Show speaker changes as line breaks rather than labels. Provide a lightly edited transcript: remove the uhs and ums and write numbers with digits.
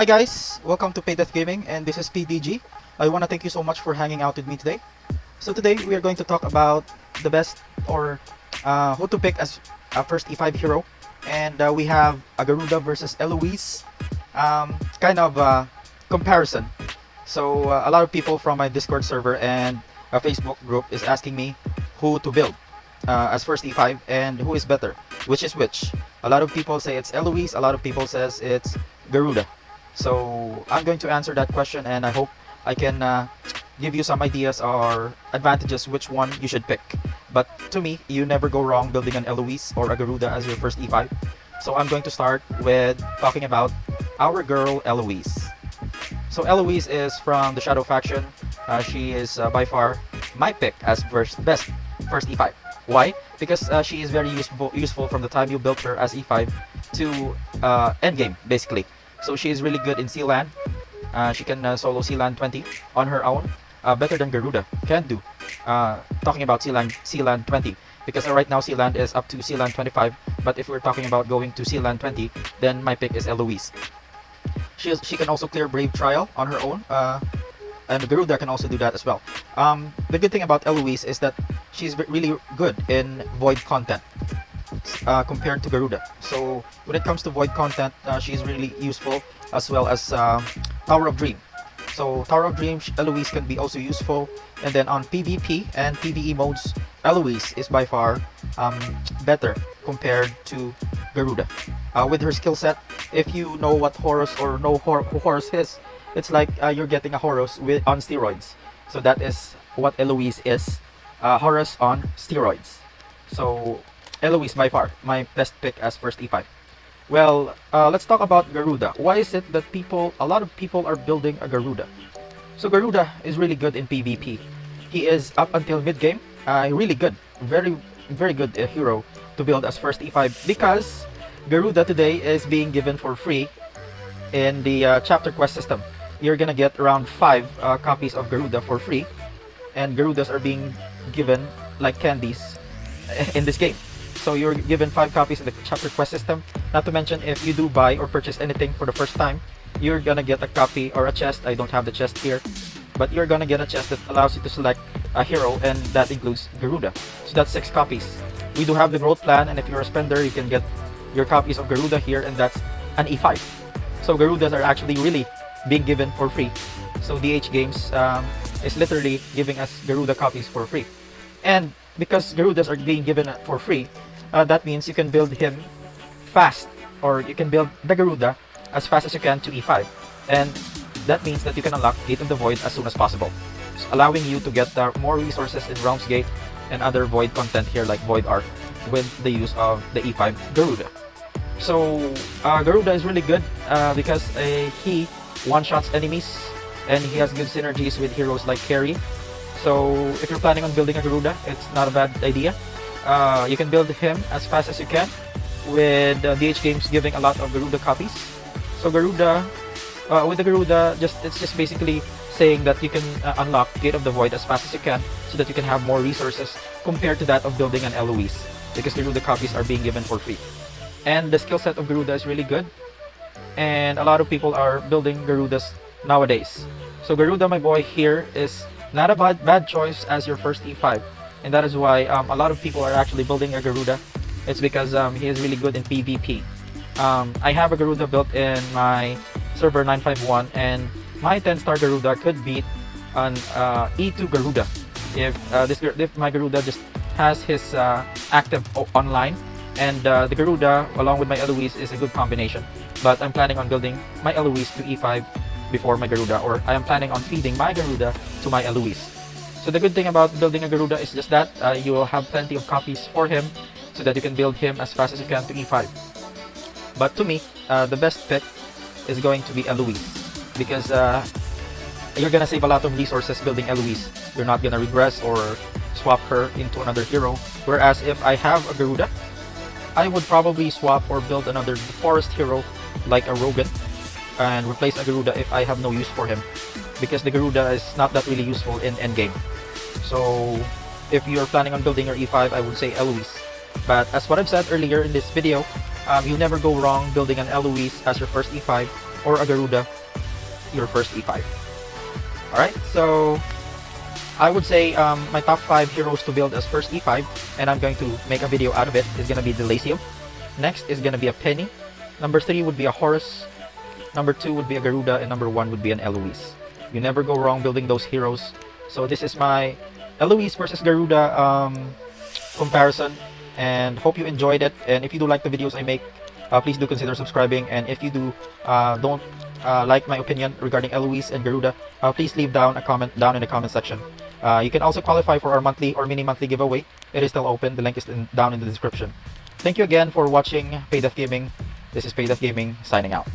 Hi guys, welcome to PayDeathGaming, and this is PDG. I want to thank you so much for hanging out with me today. So today we are going to talk about the best or who to pick as a first E5 hero, and we have a Garuda versus Eloise kind of comparison. So a lot of people from my Discord server and a Facebook group is asking me who to build as first E5 and who is better, which is which. A lot of people say it's Eloise, a lot of people says it's Garuda. So I'm going to answer that question, and I hope I can give you some ideas or advantages which one you should pick. But to me, you never go wrong building an Eloise or a Garuda as your first E5. So I'm going to start with talking about our girl Eloise. So Eloise is from the Shadow faction. She is by far my pick as best first E5. Why? Because she is very useful from the time you built her as E5 to endgame, basically. So she is really good in Sealand. She can solo Sealand 20 on her own, better than Garuda can do. Talking about Sealand 20, because right now Sealand is up to Sealand 25. But if we're talking about going to Sealand 20, then my pick is Eloise. She can also clear Brave Trial on her own, and Garuda can also do that as well. The good thing about Eloise is that she's really good in void content compared to Garuda. So when it comes to void content, she's really useful, as well as Tower of Dream. So Tower of Dream, Eloise can be also useful. And then on PvP and PvE modes, Eloise is by far better compared to Garuda. With her skill set, if you know what Horus or know who Horus is, it's like you're getting a Horus on steroids. So that is what Eloise is, Horus on steroids. So Eloise by far my best pick as first E5. Well, let's talk about Garuda. Why is it that a lot of people are building a Garuda? So Garuda is really good in PvP. He is up until mid game, really good, very good hero to build as first E5, because Garuda today is being given for free in the chapter quest system. You're gonna get around 5 copies of Garuda for free, and Garudas are being given like candies in this game. So you're given 5 copies in the chapter quest system. Not to mention, if you do buy or purchase anything for the first time, you're gonna get a copy or a chest. I don't have the chest here, but you're gonna get a chest that allows you to select a hero, and that includes Garuda. So that's 6 copies. We do have the growth plan, and if you're a spender, you can get your copies of Garuda here, and that's an E5. So Garudas are actually really being given for free. So DH Games is literally giving us Garuda copies for free. And because Garudas are being given for free, that means you can build him fast, or you can build the Garuda as fast as you can to E5. And that means that you can unlock Gate of the Void as soon as possible, allowing you to get more resources in Realms Gate and other Void content here like Void Art with the use of the E5 Garuda. So Garuda is really good because he one-shots enemies, and he has good synergies with heroes like Carry. So if you're planning on building a Garuda, it's not a bad idea. You can build him as fast as you can, with DH Games giving a lot of Garuda copies. So Garuda, with the Garuda, it's just basically saying that you can unlock Gate of the Void as fast as you can, so that you can have more resources compared to that of building an Eloise, because Garuda copies are being given for free. And the skill set of Garuda is really good, and a lot of people are building Garudas nowadays. So Garuda, my boy, here is not a bad choice as your first E5, and that is why a lot of people are actually building a Garuda. It's because he is really good in PvP. I have a Garuda built in my server 951, and my 10-star Garuda could beat an E2 Garuda if my Garuda just has his active online. And the Garuda along with my Eloise is a good combination. But I'm planning on building my Eloise to E5 before my Garuda, or I am planning on feeding my Garuda to my Eloise. So the good thing about building a Garuda is just that you will have plenty of copies for him, so that you can build him as fast as you can to E5. But to me, the best pick is going to be Eloise, because you're gonna save a lot of resources building Eloise. You're not gonna regress or swap her into another hero. Whereas if I have a Garuda, I would probably swap or build another forest hero like a Rogan and replace a Garuda if I have no use for him, because the Garuda is not that really useful in endgame. So if you're planning on building your E5, I would say Eloise. But as what I've said earlier in this video, you'll never go wrong building an Eloise as your first E5, or a Garuda your first E5. Alright, so I would say my top 5 heroes to build as first E5, and I'm going to make a video out of it, is going to be the Lasium. Next is going to be a Penny. Number 3 would be a Horus. Number 2 would be a Garuda, and number 1 would be an Eloise. You never go wrong building those heroes. So this is my Eloise versus Garuda comparison, and hope you enjoyed it. And if you do like the videos I make, please do consider subscribing. And if you do don't like my opinion regarding Eloise and Garuda, please leave down a comment down in the comment section. You can also qualify for our monthly or mini monthly giveaway. It is still open. The link is down in the description. Thank you again for watching PayDeathGaming. This is PayDeathGaming signing out.